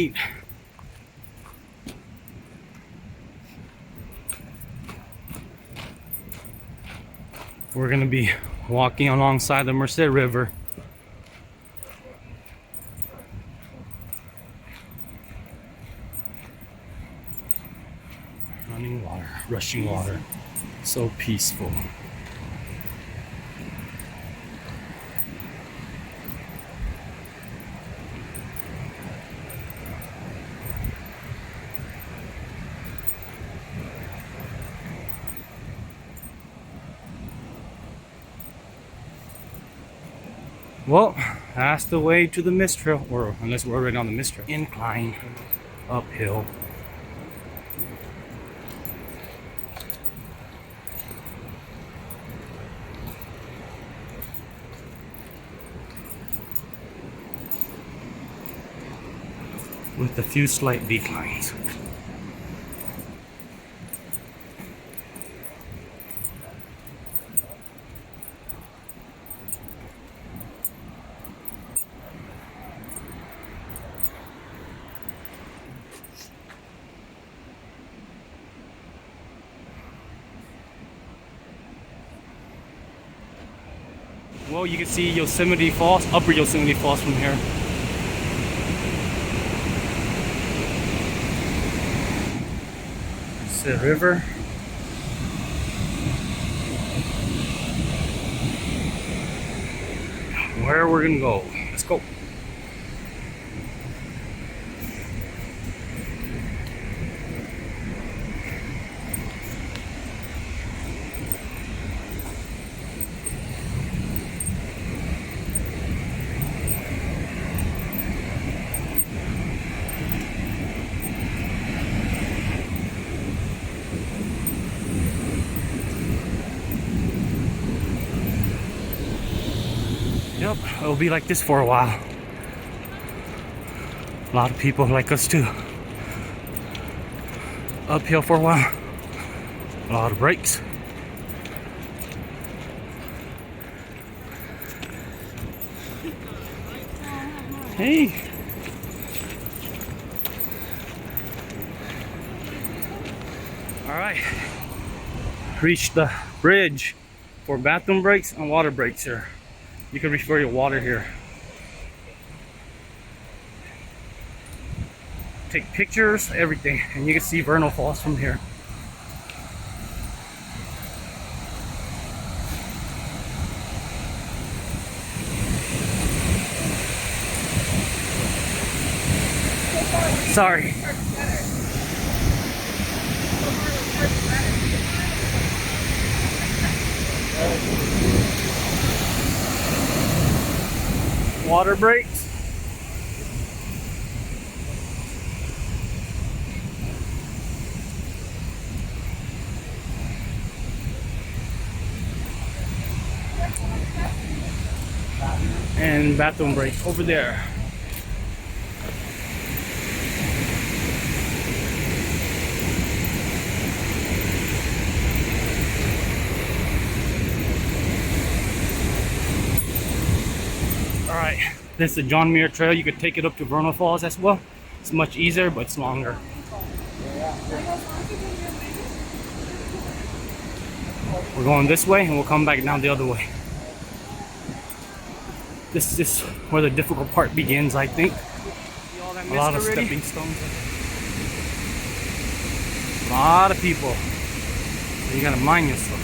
feet. We're gonna be walking alongside the Merced River. Running water, rushing water, so peaceful. Well, that's the way to the mist trail, or unless we're already on the mist trail. Incline, uphill. With a few slight declines. Well, you can see Yosemite Falls, upper Yosemite Falls from here. It's the river. Where we're gonna go. Let's go. Yep, it'll be like this for a while. A lot of people like us too. Uphill for a while. A lot of breaks. Hey. All right. Reached the bridge for bathroom breaks and water breaks here. You can refill your water here. Take pictures, everything, and you can see Vernal Falls from here. Sorry. Water breaks. And bathroom break over there. Alright, this is the John Muir Trail. You could take it up to Vernal Falls as well. It's much easier, but it's longer. We're going this way and we'll come back down the other way. This is where the difficult part begins, I think. A lot of stepping stones. A lot of people. So you gotta mind yourself.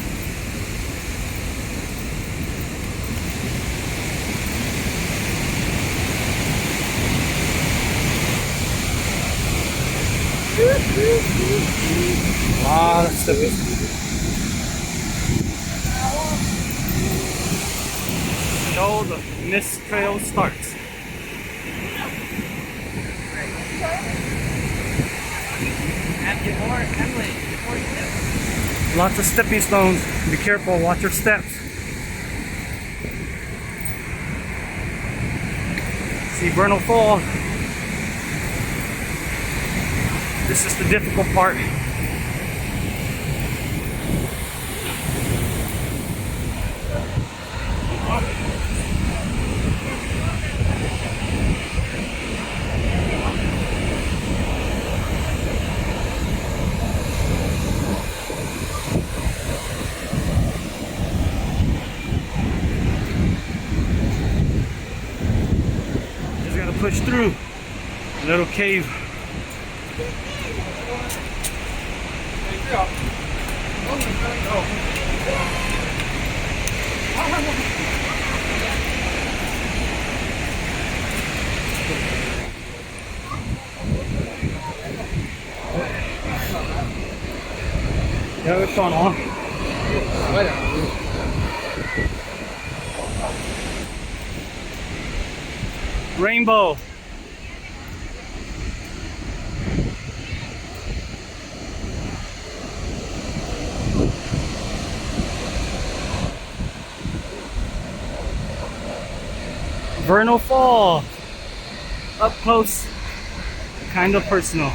A lot of stepping stones. So the mist trail starts. Lots of stepping stones. Be careful, watch your steps. See Vernal Fall. This is the difficult part. push through a little cave. Yeah, it's on. Rainbow. Vernal Fall. Up close, kind of personal.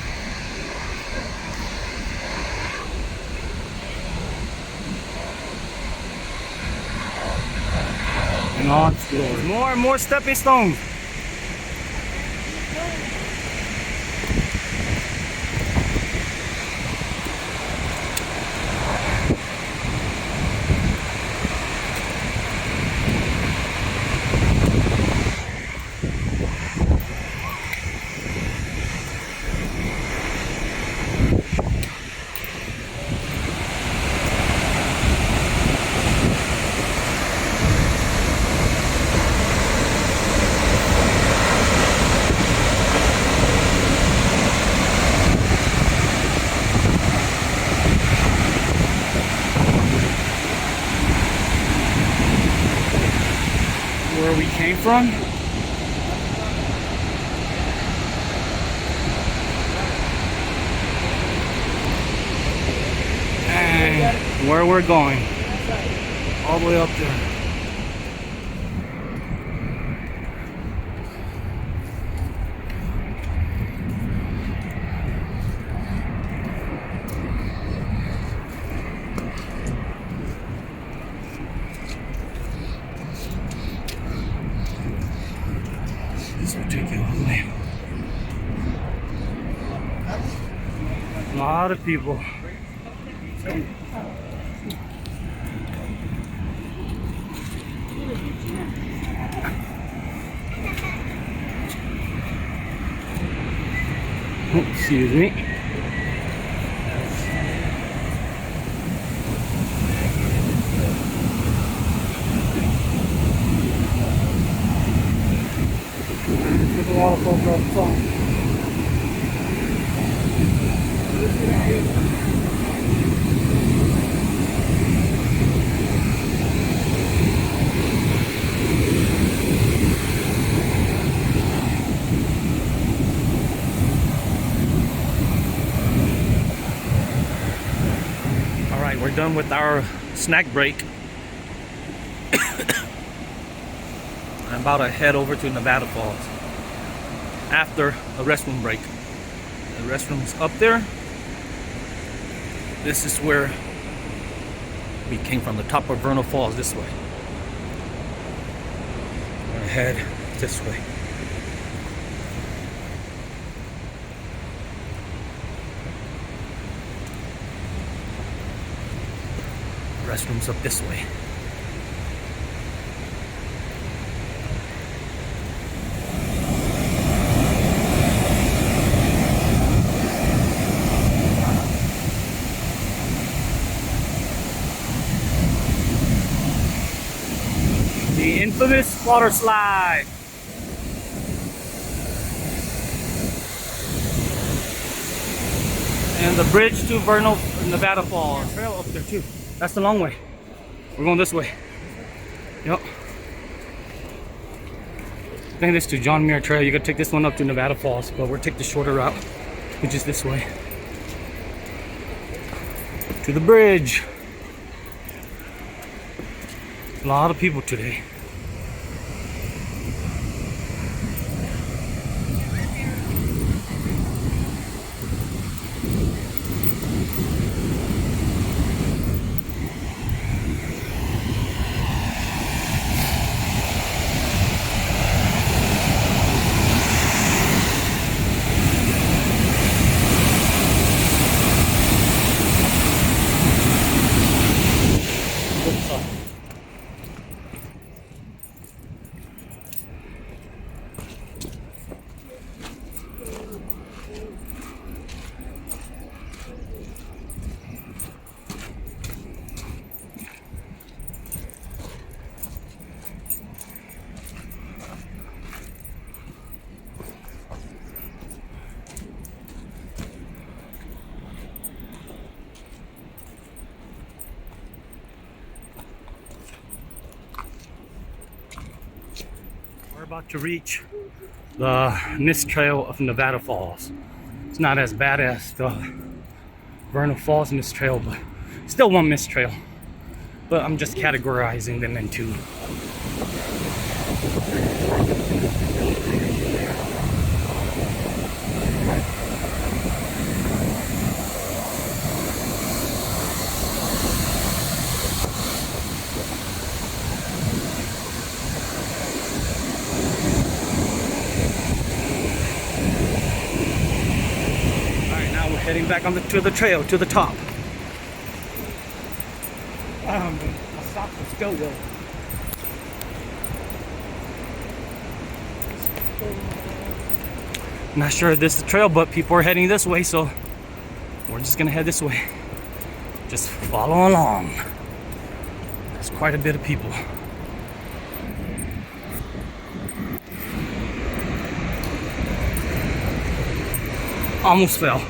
And on explore. More and more stepping stones. Where we came from. And where we're going. All the way up there. This will take you all the way. A lot of people. Oh, excuse me. A lot of folks outside. All right, we're done with our snack break. I'm about to head over to Nevada Falls after a restroom break. The restroom's up there. This is where we came from, the top of Vernal Falls, this way. We're gonna head this way. Restroom's up this way. The infamous water slide. And the bridge to Nevada Falls. Trail up there too. That's the long way. We're going this way. Yep. I think this is to John Muir Trail. You gotta take this one up to Nevada Falls, but we'll take the shorter route, which is this way. To the bridge. A lot of people today. about to reach the mist trail of Nevada Falls. It's not as bad as the Vernal Falls mist trail, but still one mist trail. But I'm just categorizing them into. Heading back on to the trail, to the top. My socks are still good. Not sure if this is the trail, but people are heading this way, so we're just gonna head this way. Just follow along. There's quite a bit of people. Almost fell.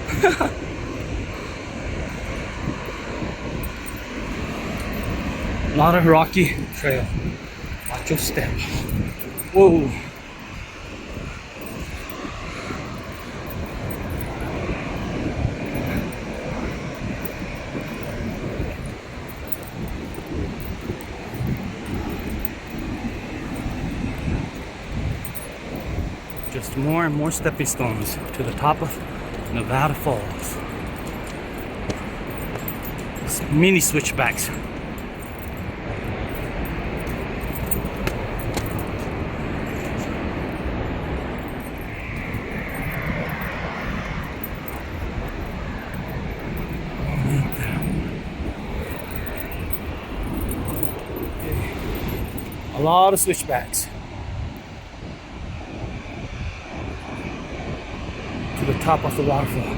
A lot of rocky trail. Watch your step. Whoa. Just more and more stepping stones to the top of Nevada Falls. It's mini switchbacks. A lot of switchbacks. To the top of the waterfall.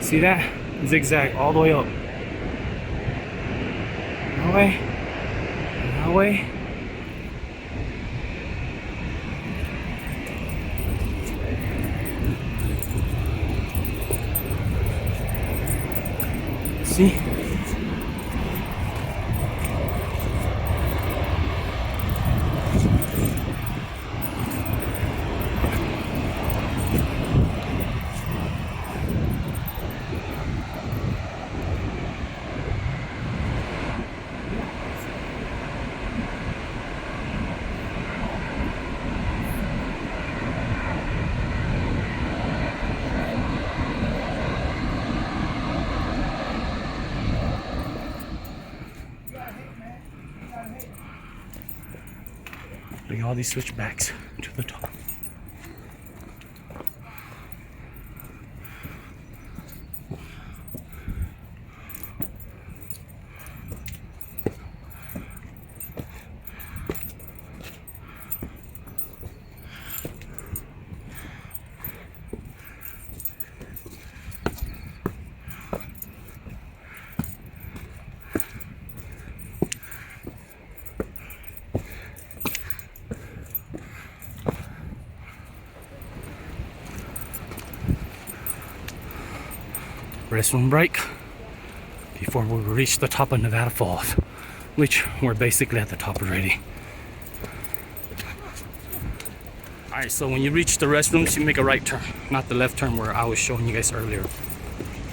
See that? Zigzag all the way up. That way. That way. See? Look at all these switchbacks to the top. Restroom break before we reach the top of Nevada Falls, which we're basically at the top already. Alright, so when you reach the restrooms, you make a right turn, not the left turn where I was showing you guys earlier.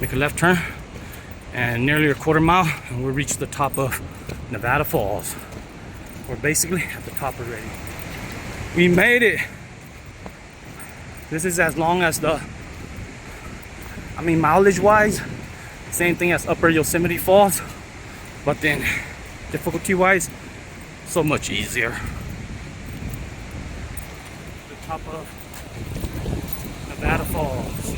Make a left turn, and nearly a quarter mile, and we'll reach the top of Nevada Falls. We're basically at the top already. We made it! This is as long as the mileage wise, same thing as Upper Yosemite Falls, but then difficulty wise, so much easier. The top of Nevada Falls.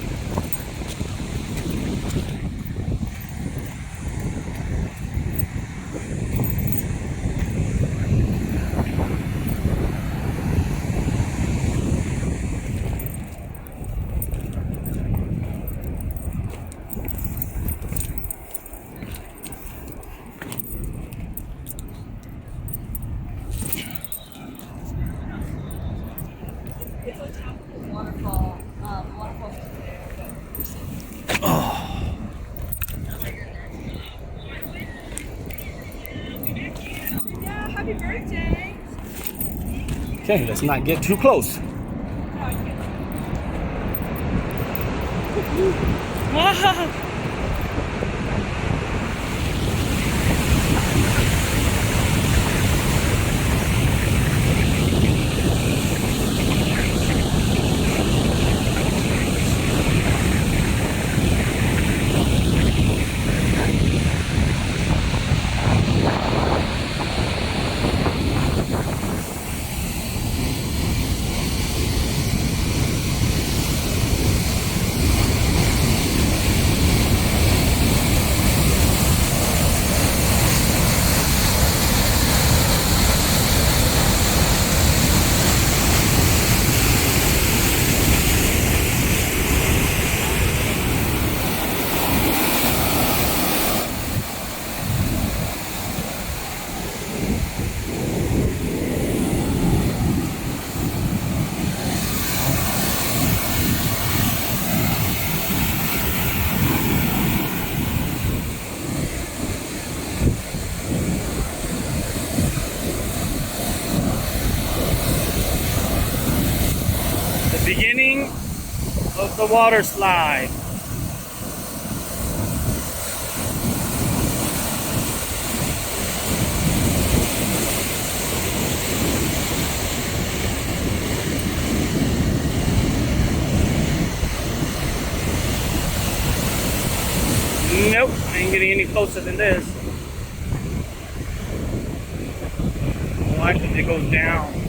Waterfall. Yeah, happy birthday. Okay, let's not get too close. Beginning of the water slide. Nope, I ain't getting any closer than this. Watch as it goes down.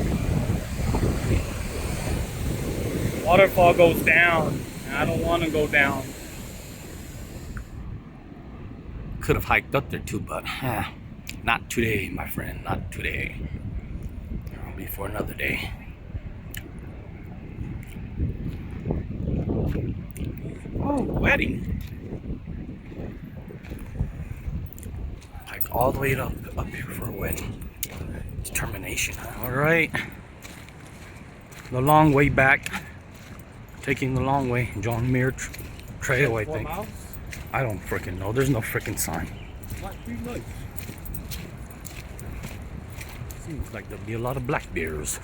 Waterfall goes down, and I don't want to go down. Could have hiked up there too, but not today, my friend, not today. It'll be for another day. Oh, wedding. Hike all the way up here for a wedding. Determination. All right. The long way back. Taking the long way, John Muir Trail, I think. I don't freaking know. There's no freaking sign. Seems like there'll be a lot of black bears.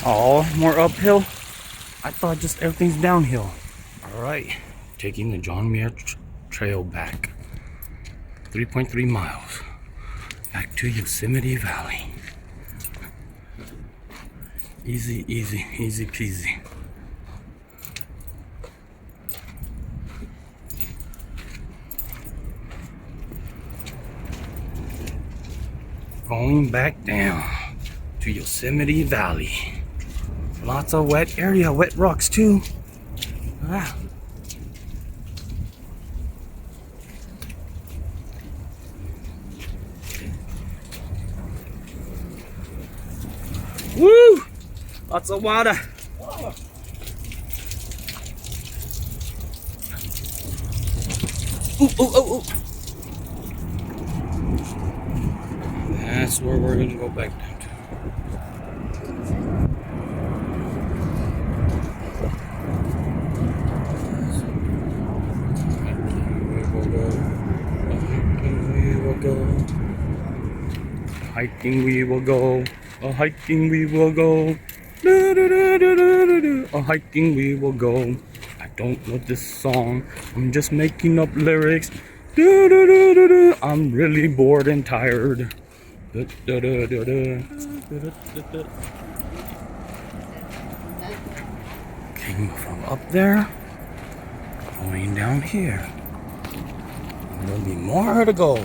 Oh, more uphill? I thought just everything's downhill. Alright, taking the John Muir Trail back. 3.3 miles. Back to Yosemite Valley. Easy, easy, easy peasy. Going back down to Yosemite Valley. Lots of wet area, wet rocks too. Ah. Woo! Lots of water. Ooh, ooh, ooh, ooh. That's where we're gonna go back down to. Hiking we will go. A hiking we will go. Do, do, do, do, do, do. A hiking we will go. I don't know this song. I'm just making up lyrics. Do, do, do, do, do. I'm really bored and tired. Da, da, da, da, da. Da, da, da, da. Came from up there, going down here. There'll be more to go.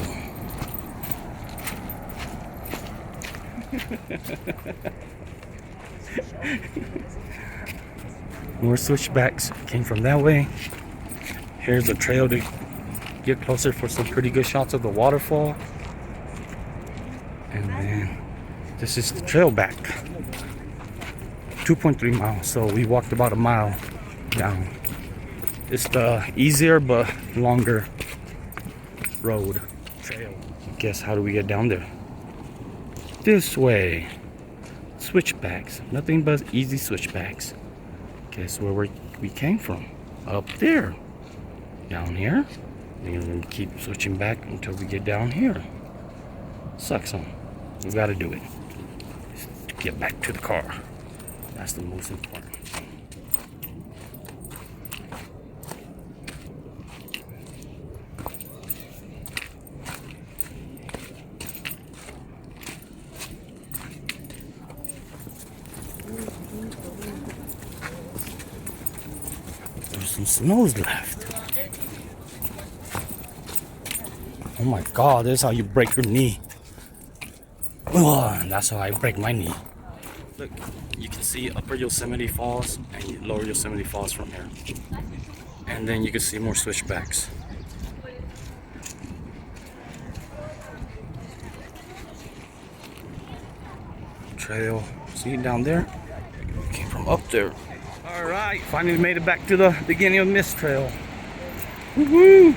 More switchbacks. Came from that way. Here's a trail to get closer for some pretty good shots of the waterfall. And then this is the trail back. 2.3 miles, so we walked about a mile down. It's the easier but longer road trail. Guess how do we get down there? This way. Switchbacks. Nothing but easy switchbacks. Guess where we came from? Up there. Down here. And we're gonna keep switching back until we get down here. Sucks on. We gotta do it. Get back to the car. That's the most important. There's some snows left. Oh my god, this is how you break your knee. Oh, and that's how I break my knee. Look, you can see Upper Yosemite Falls and Lower Yosemite Falls from here. And then you can see more switchbacks. Trail, see it down there? It came from up there. Alright, finally made it back to the beginning of Mist Trail. Woohoo!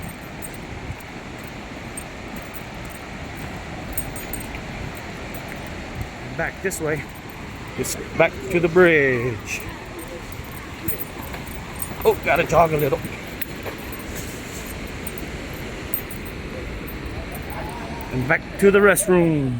Back this way. Just back to the bridge. Oh, gotta jog a little. And back to the restroom.